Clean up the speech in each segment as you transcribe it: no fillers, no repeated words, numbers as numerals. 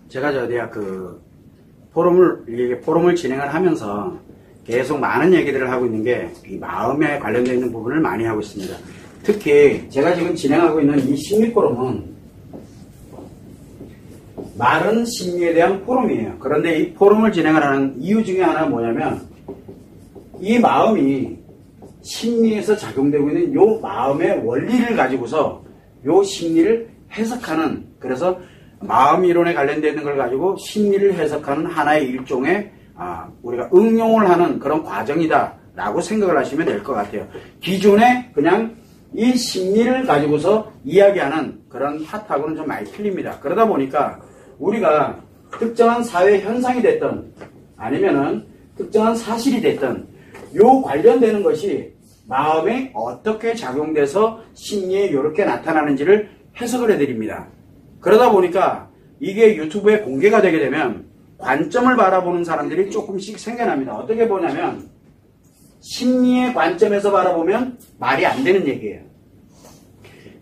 제가 저 어디야 포럼을 진행을 하면서 계속 많은 얘기들을 하고 있는 게 이 마음에 관련되어 있는 부분을 많이 하고 있습니다. 특히 제가 지금 진행하고 있는 이 심리 포럼은 말은 심리에 대한 포럼이에요. 그런데 이 포럼을 진행을 하는 이유 중에 하나는 뭐냐면 이 마음이 심리에서 작용되고 있는 요 마음의 원리를 가지고서 요 심리를 해석하는, 그래서 마음 이론에 관련되어 있는 걸 가지고 심리를 해석하는 하나의 일종의 우리가 응용을 하는 그런 과정이다 라고 생각을 하시면 될 것 같아요. 기존에 그냥 이 심리를 가지고서 이야기하는 그런 파트하고는 좀 많이 틀립니다. 그러다 보니까 우리가 특정한 사회 현상이 됐든 아니면은 특정한 사실이 됐든 요 관련되는 것이 마음에 어떻게 작용돼서 심리에 이렇게 나타나는지를 해석을 해드립니다. 그러다 보니까 이게 유튜브에 공개가 되게 되면 관점을 바라보는 사람들이 조금씩 생겨납니다. 어떻게 보냐면 심리의 관점에서 바라보면 말이 안 되는 얘기예요.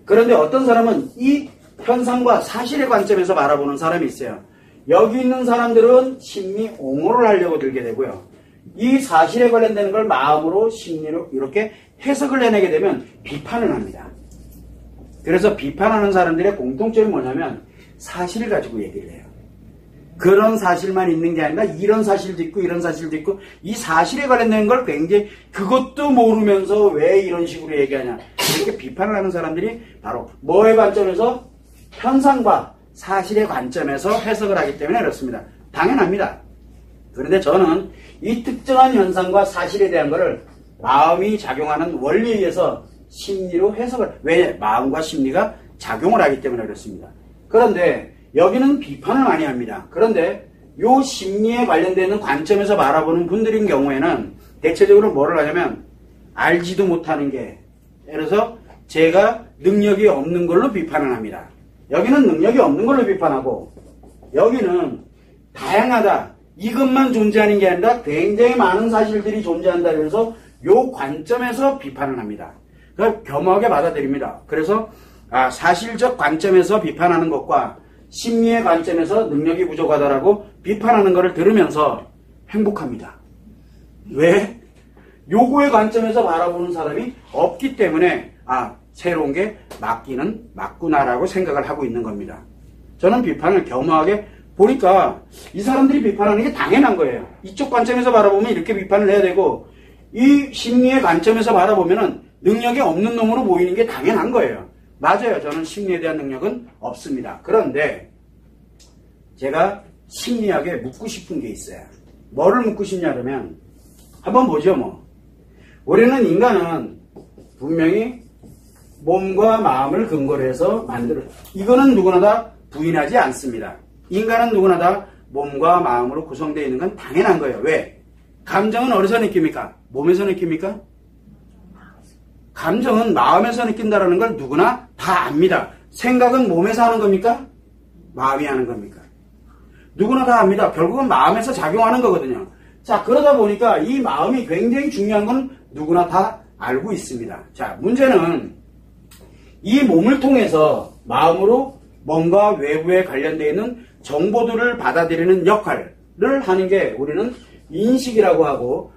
그런데 어떤 사람은 이 현상과 사실의 관점에서 바라보는 사람이 있어요. 여기 있는 사람들은 심리 옹호를 하려고 들게 되고요. 이 사실에 관련되는 걸 마음으로 심리로 이렇게 해석을 해내게 되면 비판을 합니다. 그래서 비판하는 사람들의 공통점이 뭐냐면 사실을 가지고 얘기를 해요. 그런 사실만 있는 게 아니라 이런 사실도 있고 이런 사실도 있고 이 사실에 관련된 걸 굉장히 그것도 모르면서 왜 이런 식으로 얘기하냐 이렇게 비판을 하는 사람들이 바로 뭐의 관점에서 현상과 사실의 관점에서 해석을 하기 때문에 그렇습니다. 당연합니다. 그런데 저는 이 특정한 현상과 사실에 대한 것을 마음이 작용하는 원리에 의해서 심리로 해석을, 왜 마음과 심리가 작용을 하기 때문에 그렇습니다. 그런데 여기는 비판을 많이 합니다. 그런데 요 심리에 관련되는 관점에서 바라보는 분들인 경우에는 대체적으로 뭐를 하냐면 알지도 못하는 게, 예를 들어서 제가 능력이 없는 걸로 비판을 합니다. 여기는 능력이 없는 걸로 비판하고 여기는 다양하다, 이것만 존재하는 게 아니라 굉장히 많은 사실들이 존재한다 그래서 요 관점에서 비판을 합니다. 그걸 겸허하게 받아들입니다. 그래서 사실적 관점에서 비판하는 것과 심리의 관점에서 능력이 부족하다라고 비판하는 것을 들으면서 행복합니다. 왜? 요거의 관점에서 바라보는 사람이 없기 때문에 새로운 게 맞구나라고 생각을 하고 있는 겁니다. 저는 비판을 겸허하게 보니까 이 사람들이 비판하는 게 당연한 거예요. 이쪽 관점에서 바라보면 이렇게 비판을 해야 되고 이 심리의 관점에서 바라보면은 능력이 없는 놈으로 보이는 게 당연한 거예요. 맞아요. 저는 심리에 대한 능력은 없습니다. 그런데 제가 심리학에 묻고 싶은 게 있어요. 뭐를 묻고 싶냐 그러면 한번 보죠 뭐. 우리는 인간은 분명히 몸과 마음을 근거로 해서 이거는 누구나 다 부인하지 않습니다. 인간은 누구나 다 몸과 마음으로 구성되어 있는 건 당연한 거예요. 왜? 감정은 어디서 느낍니까? 몸에서 느낍니까? 감정은 마음에서 느낀다는 걸 누구나 다 압니다. 생각은 몸에서 하는 겁니까? 마음이 하는 겁니까? 누구나 다 압니다. 결국은 마음에서 작용하는 거거든요. 자, 그러다 보니까 이 마음이 굉장히 중요한 건 누구나 다 알고 있습니다. 자, 문제는 이 몸을 통해서 마음으로 뭔가 외부에 관련되어 있는 정보들을 받아들이는 역할을 하는 게 우리는 인식이라고 하고,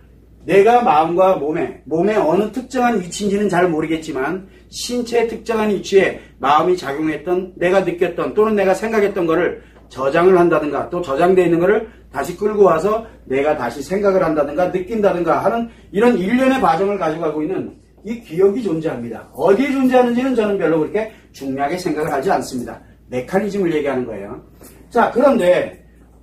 내가 마음과 몸의 어느 특정한 위치인지는 잘 모르겠지만 신체의 특정한 위치에 마음이 작용했던, 내가 느꼈던 또는 내가 생각했던 거를 저장을 한다든가 또 저장되어 있는 거를 다시 끌고 와서 내가 다시 생각을 한다든가 느낀다든가 하는 이런 일련의 과정을 가져가고 있는 이 기억이 존재합니다. 어디에 존재하는지는 저는 별로 그렇게 중요하게 생각을 하지 않습니다. 메커니즘을 얘기하는 거예요. 자, 그런데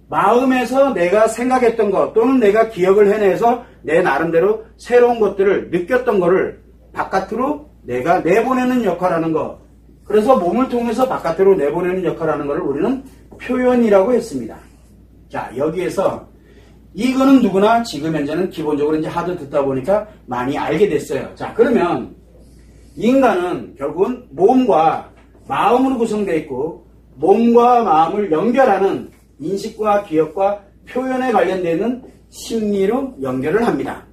마음에서 내가 생각했던 것 또는 내가 기억을 해내서 내 나름대로 새로운 것들을 느꼈던 거를 바깥으로 내가 내보내는 역할하는 거, 그래서 몸을 통해서 바깥으로 내보내는 역할하는 거를 우리는 표현이라고 했습니다. 자, 여기에서 이거는 누구나 지금 현재는 기본적으로 이제 하도 듣다 보니까 많이 알게 됐어요. 자, 그러면 인간은 결국은 몸과 마음으로 구성되어 있고 몸과 마음을 연결하는 인식과 기억과 표현에 관련되는 심리로 연결을 합니다.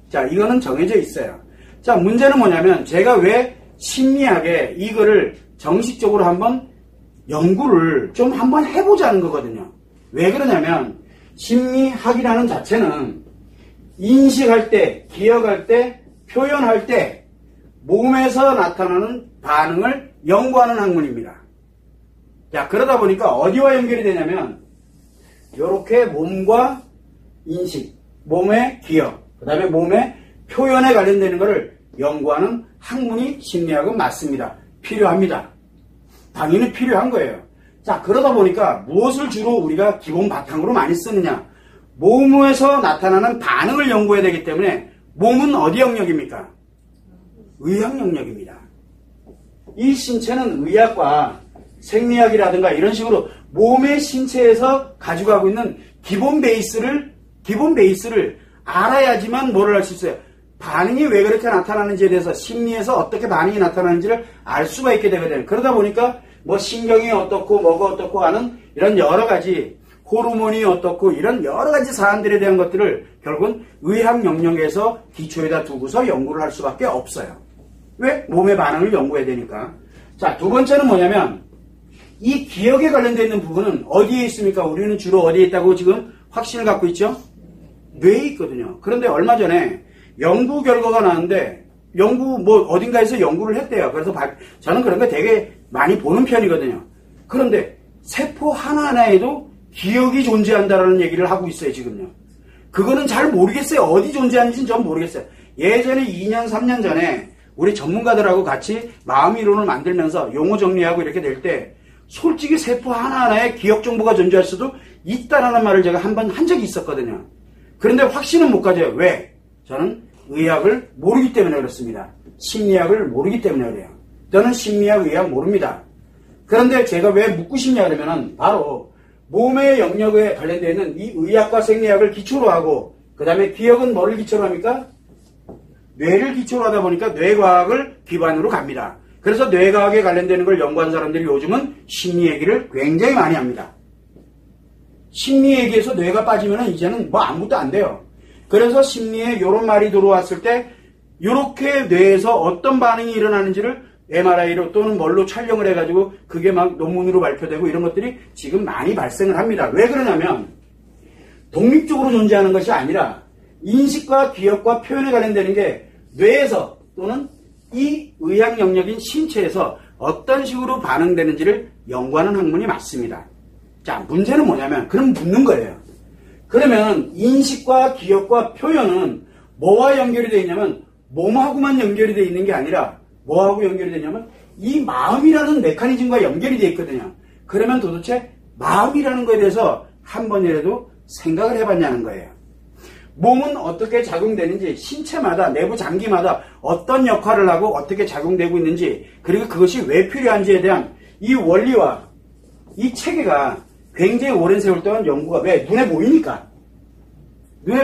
자, 이거는 정해져 있어요. 자, 문제는 뭐냐면 제가 왜 심리학에 이거를 정식적으로 한번 연구를 좀 한번 해보자는 거거든요. 왜 그러냐면 심리학이라는 자체는 인식할 때, 기억할 때, 표현할 때 몸에서 나타나는 반응을 연구하는 학문입니다. 자, 그러다 보니까 어디와 연결이 되냐면 이렇게 몸과 인식, 몸의 기억, 그 다음에 몸의 표현에 관련되는 것을 연구하는 학문이 심리학은 맞습니다. 필요합니다. 당연히 필요한 거예요. 자, 그러다 보니까 무엇을 주로 우리가 기본 바탕으로 많이 쓰느냐? 몸에서 나타나는 반응을 연구해야 되기 때문에 몸은 어디 영역입니까? 의학 영역입니다. 이 신체는 의학과 생리학이라든가 이런 식으로 몸의 신체에서 가지고 가고 있는 기본 베이스를 알아야지만 뭐를 할 수 있어요. 반응이 왜 그렇게 나타나는지에 대해서 심리에서 어떻게 반응이 나타나는지를 알 수가 있게 되거든요. 그러다 보니까 뭐 신경이 어떻고 뭐가 어떻고 하는 이런 여러 가지 호르몬이 어떻고 이런 여러 가지 사안들에 대한 것들을 결국은 의학 영역에서 기초에다 두고서 연구를 할 수밖에 없어요. 왜? 몸의 반응을 연구해야 되니까. 자, 두 번째는 뭐냐면 이 기억에 관련되어 있는 부분은 어디에 있습니까? 우리는 주로 어디에 있다고 지금 확신을 갖고 있죠? 뇌에 있거든요. 그런데 얼마 전에 연구 결과가 나왔는데 어딘가에서 연구를 했대요. 그래서 저는 그런 거 되게 많이 보는 편이거든요. 그런데 세포 하나하나에도 기억이 존재한다라는 얘기를 하고 있어요, 지금요. 그거는 잘 모르겠어요. 어디 존재하는지는 전 모르겠어요. 예전에 2년, 3년 전에 우리 전문가들하고 같이 마음 이론을 만들면서 용어 정리하고 이렇게 될 때 솔직히 세포 하나하나에 기억 정보가 존재할 수도 있다라는 말을 제가 한 번 한 적이 있었거든요. 그런데 확신은 못 가져요. 왜? 저는 의학을 모르기 때문에 그렇습니다. 심리학을 모르기 때문에 그래요. 저는 심리학, 의학 모릅니다. 그런데 제가 왜 묻고 싶냐 그러면은 바로 몸의 영역에 관련되어 있는 이 의학과 생리학을 기초로 하고 그 다음에 기억은 뭐를 기초로 합니까? 뇌를 기초로 하다 보니까 뇌과학을 기반으로 갑니다. 그래서 뇌과학에 관련되는 걸 연구한 사람들이 요즘은 심리 얘기를 굉장히 많이 합니다. 심리 얘기에서 뇌가 빠지면 이제는 뭐 아무것도 안 돼요. 그래서 심리에 이런 말이 들어왔을 때 이렇게 뇌에서 어떤 반응이 일어나는지를 MRI로 또는 뭘로 촬영을 해가지고 그게 막 논문으로 발표되고 이런 것들이 지금 많이 발생을 합니다. 왜 그러냐면 독립적으로 존재하는 것이 아니라 인식과 기억과 표현에 관련되는 게 뇌에서 또는 이 의학 영역인 신체에서 어떤 식으로 반응되는지를 연구하는 학문이 맞습니다. 자, 문제는 뭐냐면 그럼 묻는 거예요. 그러면 인식과 기억과 표현은 뭐와 연결이 되어 있냐면 몸하고만 연결이 되어 있는 게 아니라 뭐하고 연결이 되냐면 이 마음이라는 메커니즘과 연결이 되어 있거든요. 그러면 도대체 마음이라는 거에 대해서 한 번이라도 생각을 해봤냐는 거예요. 몸은 어떻게 작용되는지 신체마다 내부 장기마다 어떤 역할을 하고 어떻게 작용되고 있는지 그리고 그것이 왜 필요한지에 대한 이 원리와 이 체계가 굉장히 오랜 세월 동안 연구가 왜? 눈에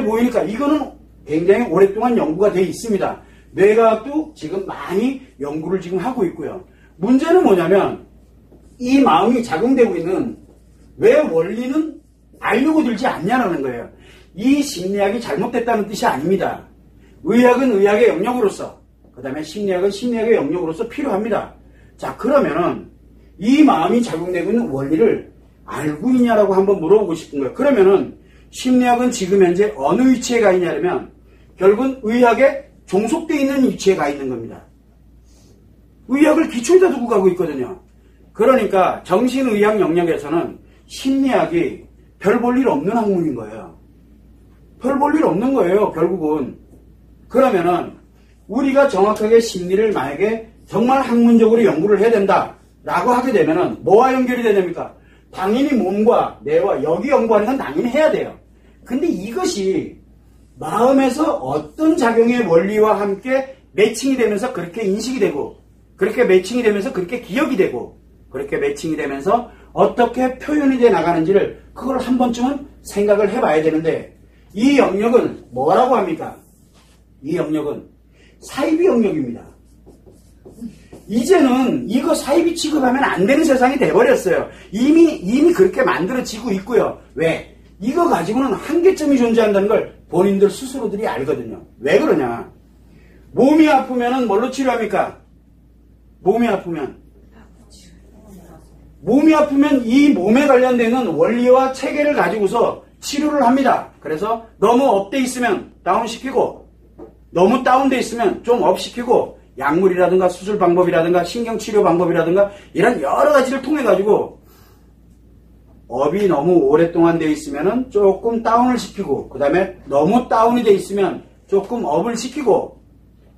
보이니까 이거는 굉장히 오랫동안 연구가 되어 있습니다. 뇌과학도 지금 많이 연구를 지금 하고 있고요. 문제는 뭐냐면 이 마음이 작용되고 있는 왜 원리는 알려고 들지 않냐라는 거예요. 이 심리학이 잘못됐다는 뜻이 아닙니다. 의학은 의학의 영역으로서 그 다음에 심리학은 심리학의 영역으로서 필요합니다. 자, 그러면은 이 마음이 작용되고 있는 원리를 알고 있냐라고 한번 물어보고 싶은 거예요. 그러면은 심리학은 지금 현재 어느 위치에 가 있냐면 결국은 의학에 종속되어 있는 위치에 가 있는 겁니다. 의학을 기초에다 두고 가고 있거든요. 그러니까 정신의학 영역에서는 심리학이 별 볼 일 없는 학문인 거예요. 별 볼 일 없는 거예요, 결국은. 그러면은 우리가 정확하게 심리를 만약에 정말 학문적으로 연구를 해야 된다라고 하게 되면은 뭐와 연결이 되냐니까? 당연히 몸과 뇌와 여기 연구하는 건 당연히 해야 돼요. 근데 이것이 마음에서 어떤 작용의 원리와 함께 매칭이 되면서 그렇게 인식이 되고 그렇게 매칭이 되면서 그렇게 기억이 되고 그렇게 매칭이 되면서 어떻게 표현이 돼 나가는지를 그걸 한 번쯤은 생각을 해봐야 되는데 이 영역은 뭐라고 합니까? 이 영역은 사이비 영역입니다. 이제는 이거 사이비 취급하면 안 되는 세상이 돼버렸어요. 이미 그렇게 만들어지고 있고요. 왜? 이거 가지고는 한계점이 존재한다는 걸 본인들 스스로들이 알거든요. 왜 그러냐? 몸이 아프면은 뭘로 치료합니까? 몸이 아프면 몸이 아프면 이 몸에 관련되는 원리와 체계를 가지고서 치료를 합니다. 그래서 너무 업돼 있으면 다운시키고 너무 다운돼 있으면 좀 업시키고 약물이라든가 수술 방법이라든가 신경치료 방법이라든가 이런 여러 가지를 통해 가지고 업이 너무 오랫동안 돼 있으면 조금 다운을 시키고 그 다음에 너무 다운이 돼 있으면 조금 업을 시키고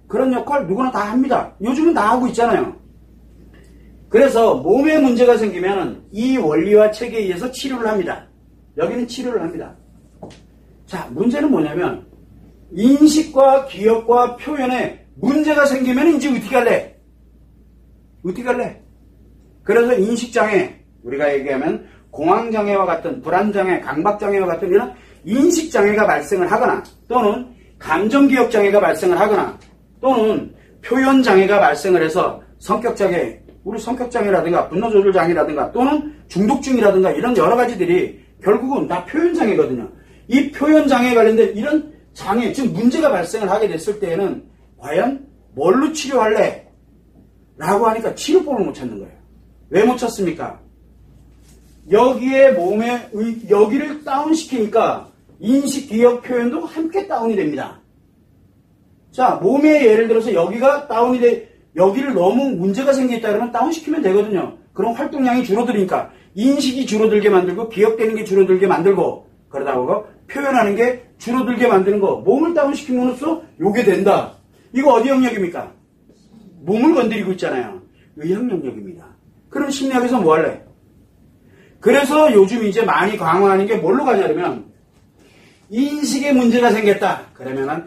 그런 역할 누구나 다 합니다. 요즘은 다 하고 있잖아요. 그래서 몸에 문제가 생기면 이 원리와 체계에 의해서 치료를 합니다. 여기는 치료를 합니다. 자, 문제는 뭐냐면 인식과 기억과 표현에 문제가 생기면 이제 어떻게 할래? 어떻게 할래? 그래서 인식장애, 우리가 얘기하면 공황장애와 같은 불안장애, 강박장애와 같은 이런 인식장애가 발생을 하거나 또는 감정기억장애가 발생을 하거나 또는 표현장애가 발생을 해서 성격장애, 우리 성격장애라든가 분노조절장애라든가 또는 중독증이라든가 이런 여러 가지들이 결국은 다 표현장애거든요. 이 표현장애에 관련된 이런 장애, 즉 문제가 발생을 하게 됐을 때에는 과연 뭘로 치료할래? 라고 하니까 치료법을 못 찾는 거예요. 왜 못 찾습니까? 여기에 몸에 여기를 다운시키니까 인식, 기억, 표현도 함께 다운이 됩니다. 자, 몸에 예를 들어서 여기가 다운이 돼 여기를 너무 문제가 생겼다 그러면 다운시키면 되거든요. 그럼 활동량이 줄어드니까 인식이 줄어들게 만들고 기억되는 게 줄어들게 만들고 그러다 보고 표현하는 게 줄어들게 만드는 거 몸을 다운시킴으로써 요게 된다. 이거 어디 영역입니까? 몸을 건드리고 있잖아요. 의학 영역입니다. 그럼 심리학에서 뭐 할래? 그래서 요즘 이제 많이 강화하는 게 뭘로 가냐면 인식에 문제가 생겼다. 그러면은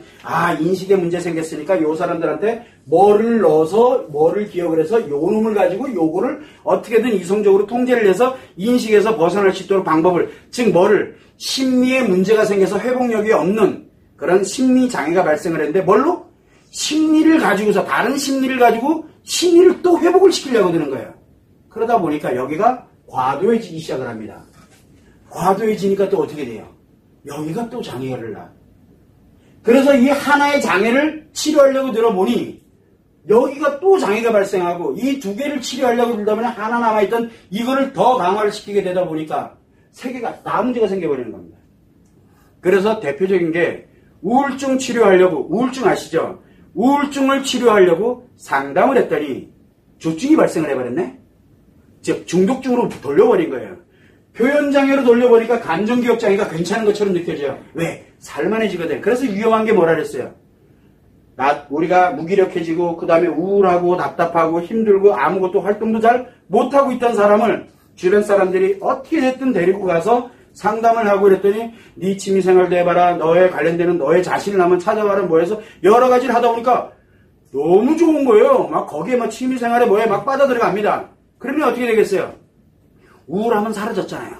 인식에 문제 생겼으니까 요 사람들한테 뭐를 넣어서 뭐를 기억을 해서 요 놈을 가지고 요거를 어떻게든 이성적으로 통제를 해서 인식에서 벗어날 수 있도록 방법을 즉 뭐를 심리에 문제가 생겨서 회복력이 없는 그런 심리 장애가 발생을 했는데 뭘로? 심리를 가지고서 다른 심리를 가지고 심리를 또 회복을 시키려고 드는 거예요. 그러다 보니까 여기가 과도해지기 시작을 합니다. 과도해지니까 또 어떻게 돼요? 여기가 또 장애를 나. 그래서 이 하나의 장애를 치료하려고 들어보니 여기가 또 장애가 발생하고 이 두 개를 치료하려고 들다 보니 하나 남아있던 이거를 더 강화를 시키게 되다 보니까 세 개가 다 문제가 생겨버리는 겁니다. 그래서 대표적인 게 우울증 치료하려고, 우울증 아시죠? 우울증을 치료하려고 상담을 했더니 조증이 발생을 해버렸네? 즉 중독증으로 돌려버린 거예요. 표현장애로 돌려보니까 감정기억장애가 괜찮은 것처럼 느껴져요. 왜? 살만해지거든. 그래서 위험한 게 뭐라 그랬어요? 우리가 무기력해지고 그 다음에 우울하고 답답하고 힘들고 아무것도 활동도 잘 못하고 있던 사람을 주변 사람들이 어떻게 됐든 데리고 가서 상담을 하고 그랬더니 네 취미생활도 해봐라. 너에 관련되는 너의 자신을 한번 찾아봐라. 뭐 해서 여러 가지를 하다 보니까 너무 좋은 거예요. 막 거기에 막 취미생활에 뭐에 막 빠져들어갑니다. 그러면 어떻게 되겠어요? 우울함은 사라졌잖아요.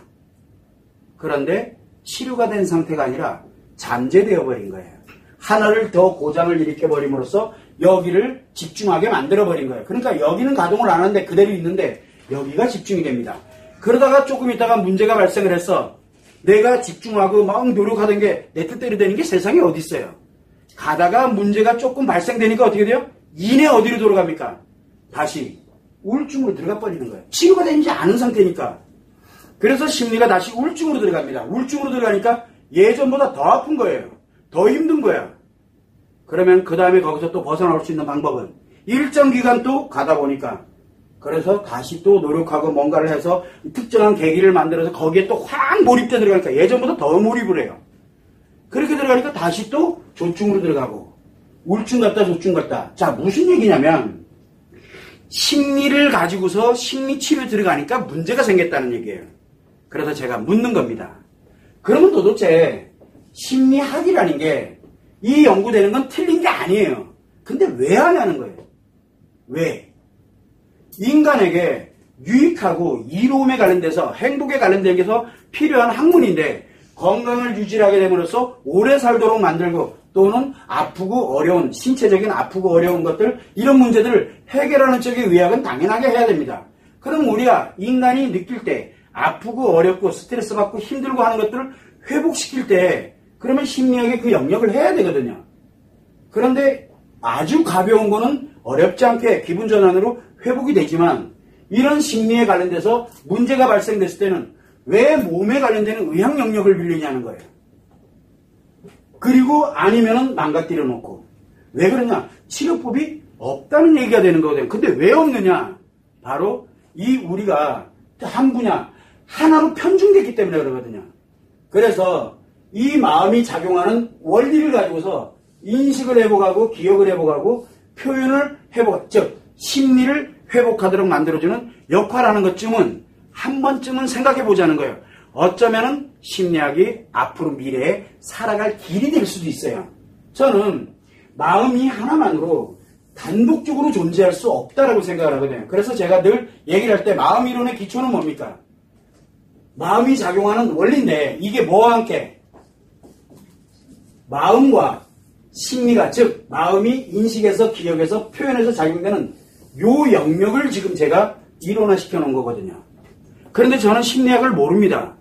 그런데 치료가 된 상태가 아니라 잠재되어 버린 거예요. 하나를 더 고장을 일으켜버림으로써 여기를 집중하게 만들어버린 거예요. 그러니까 여기는 가동을 안 하는데 그대로 있는데 여기가 집중이 됩니다. 그러다가 조금 있다가 문제가 발생을 해서 내가 집중하고 막 노력하던 게 내 뜻대로 되는 게 세상에 어디 있어요. 가다가 문제가 조금 발생되니까 어떻게 돼요? 이내 어디로 돌아갑니까? 다시 우울증으로 들어가 버리는 거예요. 치료가 되지 않은 상태니까. 그래서 심리가 다시 우울증으로 들어갑니다. 우울증으로 들어가니까 예전보다 더 아픈 거예요. 더 힘든 거야. 그러면 그 다음에 거기서 또 벗어나올 수 있는 방법은 일정 기간 또 가다 보니까 그래서 다시 또 노력하고 뭔가를 해서 특정한 계기를 만들어서 거기에 또 확 몰입돼 들어가니까 예전보다 더 몰입을 해요. 그렇게 들어가니까 다시 또 조증으로 들어가고 우울증 같다 조증 같다. 자, 무슨 얘기냐면 심리를 가지고서 심리치료 들어가니까 문제가 생겼다는 얘기예요. 그래서 제가 묻는 겁니다. 그러면 도대체 심리학이라는 게 이 연구되는 건 틀린 게 아니에요. 근데 왜 하냐는 거예요. 왜? 인간에게 유익하고 이로움에 관련돼서 행복에 관련된 게서 필요한 학문인데 건강을 유지하게 됨으로써 오래 살도록 만들고 또는 아프고 어려운 신체적인 아프고 어려운 것들 이런 문제들을 해결하는 쪽의 의학은 당연하게 해야 됩니다. 그럼 우리가 인간이 느낄 때 아프고 어렵고 스트레스 받고 힘들고 하는 것들을 회복시킬 때 그러면 심리학의 그 영역을 해야 되거든요. 그런데 아주 가벼운 거는 어렵지 않게 기분 전환으로 회복이 되지만 이런 심리에 관련돼서 문제가 발생됐을 때는 왜 몸에 관련되는 의학 영역을 빌리냐는 거예요. 그리고 아니면은 망가뜨려 놓고. 왜 그러냐? 치료법이 없다는 얘기가 되는 거거든요. 근데 왜 없느냐? 바로 이 우리가 한 분야 하나로 편중됐기 때문에 그러거든요. 그래서 이 마음이 작용하는 원리를 가지고서 인식을 회복하고 기억을 회복하고 표현을 회복하고 즉 심리를 회복하도록 만들어주는 역할하는 것쯤은 한 번쯤은 생각해 보자는 거예요. 어쩌면은 심리학이 앞으로 미래에 살아갈 길이 될 수도 있어요. 저는 마음이 하나만으로 단독적으로 존재할 수 없다라고 생각을 하거든요. 그래서 제가 늘 얘기를 할 때 마음 이론의 기초는 뭡니까? 마음이 작용하는 원리인데 이게 뭐와 함께? 마음과 심리가 즉 마음이 인식에서 기억에서 표현에서 작용되는 요 영역을 지금 제가 이론화시켜 놓은 거거든요. 그런데 저는 심리학을 모릅니다.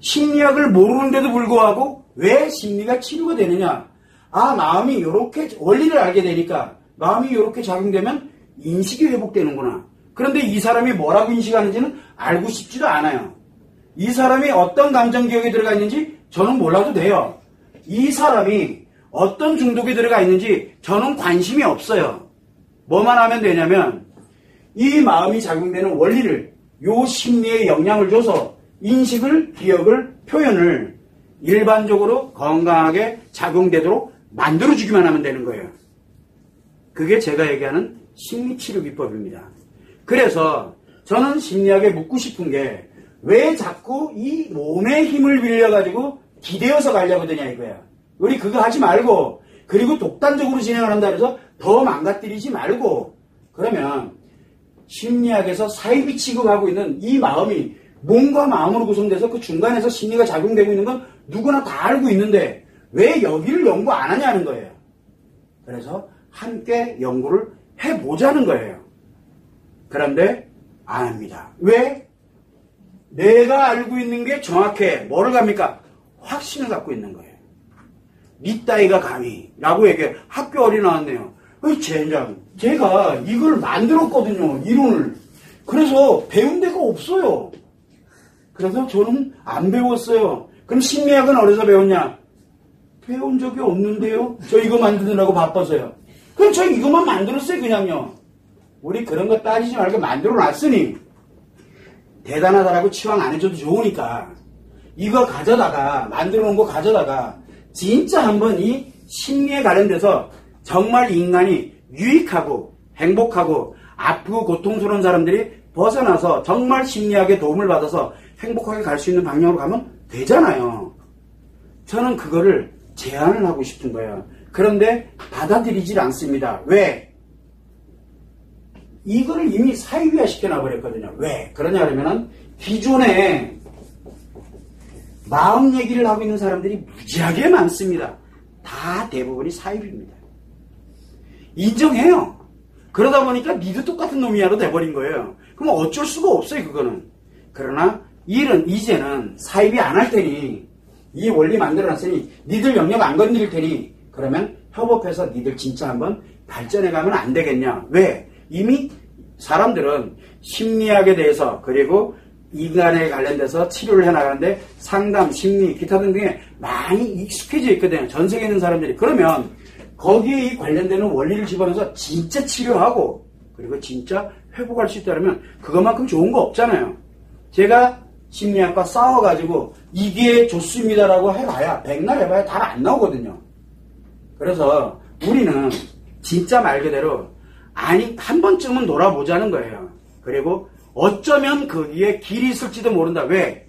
심리학을 모르는데도 불구하고 왜 심리가 치료가 되느냐? 아, 마음이 이렇게 원리를 알게 되니까 마음이 이렇게 작용되면 인식이 회복되는구나. 그런데 이 사람이 뭐라고 인식하는지는 알고 싶지도 않아요. 이 사람이 어떤 감정기억에 들어가 있는지 저는 몰라도 돼요. 이 사람이 어떤 중독에 들어가 있는지 저는 관심이 없어요. 뭐만 하면 되냐면 이 마음이 작용되는 원리를 요 심리에 영향을 줘서 인식을, 기억을, 표현을 일반적으로 건강하게 작용되도록 만들어주기만 하면 되는 거예요. 그게 제가 얘기하는 심리치료 기법입니다. 그래서 저는 심리학에 묻고 싶은 게 왜 자꾸 이 몸의 힘을 빌려가지고 기대어서 가려고 드냐 이거야. 우리 그거 하지 말고 그리고 독단적으로 진행을 한다 그래서 더 망가뜨리지 말고 그러면 심리학에서 사이비 취급하고 있는 이 마음이 몸과 마음으로 구성돼서 그 중간에서 심리가 작용되고 있는 건 누구나 다 알고 있는데 왜 여기를 연구 안 하냐는 거예요. 그래서 함께 연구를 해보자는 거예요. 그런데 안 합니다. 왜? 내가 알고 있는 게 정확해. 뭐를 갑니까? 확신을 갖고 있는 거예요. 니 따위가 감히 라고 얘기해. 학교 어린이 나왔네요. 젠장, 제가 이걸 만들었거든요. 이론을. 그래서 배운 데가 없어요. 그래서 저는 안 배웠어요. 그럼 심리학은 어디서 배웠냐? 배운 적이 없는데요. 저 이거 만드느라고 바빠서요. 그럼 저 이것만 만들었어요. 그냥요. 우리 그런 거 따지지 말고 만들어놨으니 대단하다라고 치왕 안 해줘도 좋으니까 이거 가져다가 만들어 놓은 거 가져다가 진짜 한번 이 심리에 관련돼서 정말 인간이 유익하고 행복하고 아프고 고통스러운 사람들이 벗어나서 정말 심리학의 도움을 받아서 행복하게 갈 수 있는 방향으로 가면 되잖아요. 저는 그거를 제안을 하고 싶은 거예요. 그런데 받아들이질 않습니다. 왜? 이거를 이미 사이비화 시켜놔버렸거든요. 왜? 그러냐 그러면은 기존에 마음 얘기를 하고 있는 사람들이 무지하게 많습니다. 다 대부분이 사이비입니다. 인정해요. 그러다 보니까 니도 똑같은 놈이야로 돼버린 거예요. 그럼 어쩔 수가 없어요, 그거는. 그러나 일은 이제는 사이비 안 할 테니 이 원리 만들어놨으니 니들 영역 안 건드릴 테니 그러면 협업해서 니들 진짜 한번 발전해가면 안 되겠냐. 왜? 이미 사람들은 심리학에 대해서 그리고 인간에 관련돼서 치료를 해나가는데 상담, 심리, 기타 등등에 많이 익숙해져 있거든요. 전 세계에 있는 사람들이. 그러면 거기에 이 관련되는 원리를 집어넣어서 진짜 치료하고 그리고 진짜 회복할 수 있다면 그것만큼 좋은 거 없잖아요. 제가 심리학과 싸워가지고 이게 좋습니다라고 해봐야 백날 해봐야 다 안 나오거든요. 그래서 우리는 진짜 말 그대로 아니 한 번쯤은 놀아보자는 거예요. 그리고 어쩌면 거기에 길이 있을지도 모른다. 왜?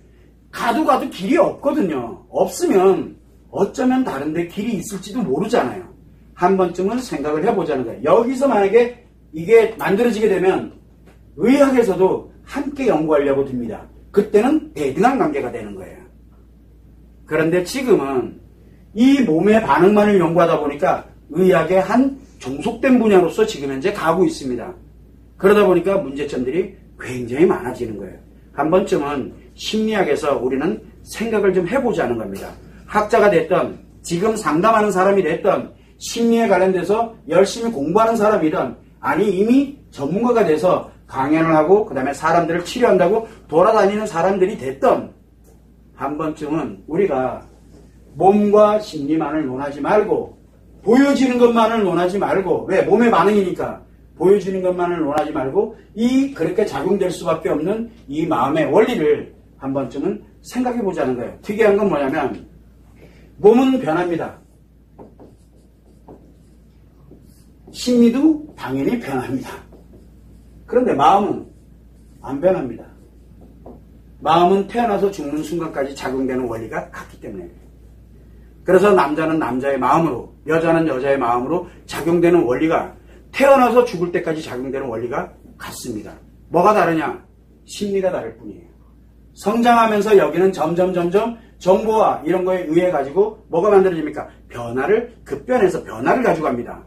가도 길이 없거든요. 없으면 어쩌면 다른데 길이 있을지도 모르잖아요. 한 번쯤은 생각을 해보자는 거예요. 여기서 만약에 이게 만들어지게 되면 의학에서도 함께 연구하려고 듭니다. 그때는 대등한 관계가 되는 거예요. 그런데 지금은 이 몸의 반응만을 연구하다 보니까 의학의 한 종속된 분야로서 지금 현재 가고 있습니다. 그러다 보니까 문제점들이 굉장히 많아지는 거예요. 한 번쯤은 심리학에서 우리는 생각을 좀 해보자는 겁니다. 학자가 됐던 지금 상담하는 사람이 됐던 심리에 관련돼서 열심히 공부하는 사람이든 아니 이미 전문가가 돼서 강연을 하고 그 다음에 사람들을 치료한다고 돌아다니는 사람들이 됐던 한 번쯤은 우리가 몸과 심리만을 논하지 말고 보여지는 것만을 논하지 말고 왜? 몸의 반응이니까 보여지는 것만을 논하지 말고 그렇게 작용될 수밖에 없는 이 마음의 원리를 한 번쯤은 생각해 보자는 거예요. 특이한 건 뭐냐면 몸은 변합니다. 심리도 당연히 변합니다. 그런데 마음은 안 변합니다. 마음은 태어나서 죽는 순간까지 작용되는 원리가 같기 때문에 그래서 남자는 남자의 마음으로 여자는 여자의 마음으로 작용되는 원리가 태어나서 죽을 때까지 작용되는 원리가 같습니다. 뭐가 다르냐? 심리가 다를 뿐이에요. 성장하면서 여기는 점점 정보와 이런 거에 의해 가지고 뭐가 만들어집니까? 급변해서 변화를 가져갑니다.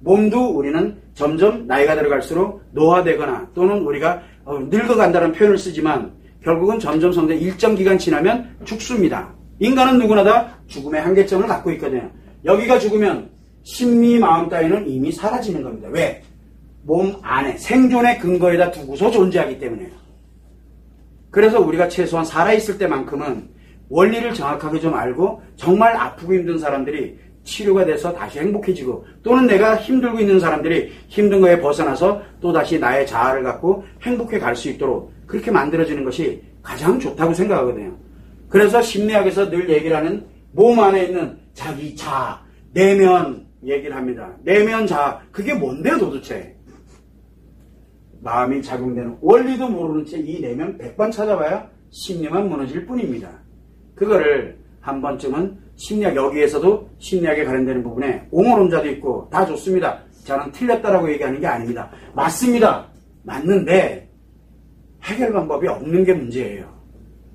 몸도 우리는 점점 나이가 들어갈수록 노화되거나 또는 우리가 늙어간다는 표현을 쓰지만 결국은 점점 성장 일정 기간 지나면 죽습니다. 인간은 누구나 다 죽음의 한계점을 갖고 있거든요. 여기가 죽으면 심리, 마음 따위는 이미 사라지는 겁니다. 왜? 몸 안에 생존의 근거에다 두고서 존재하기 때문에요. 그래서 우리가 최소한 살아있을 때만큼은 원리를 정확하게 좀 알고 정말 아프고 힘든 사람들이 치료가 돼서 다시 행복해지고 또는 내가 힘들고 있는 사람들이 힘든 거에 벗어나서 또다시 나의 자아를 갖고 행복해 갈 수 있도록 그렇게 만들어지는 것이 가장 좋다고 생각하거든요. 그래서 심리학에서 늘 얘기를 하는 몸 안에 있는 자기 자아, 내면 얘기를 합니다. 내면 자아, 그게 뭔데요 도대체? 마음이 작용되는 원리도 모르는 채 이 내면 100번 찾아봐야 심리만 무너질 뿐입니다. 그거를 한 번쯤은 심리학, 여기에서도 심리학에 관련되는 부분에 옹호론자도 있고 다 좋습니다. 저는 틀렸다라고 얘기하는 게 아닙니다. 맞습니다. 맞는데 해결 방법이 없는 게 문제예요.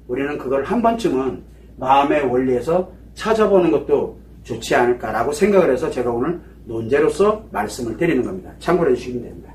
우리는 그걸 한 번쯤은 마음의 원리에서 찾아보는 것도 좋지 않을까라고 생각을 해서 제가 오늘 논제로서 말씀을 드리는 겁니다. 참고해 주시면 됩니다.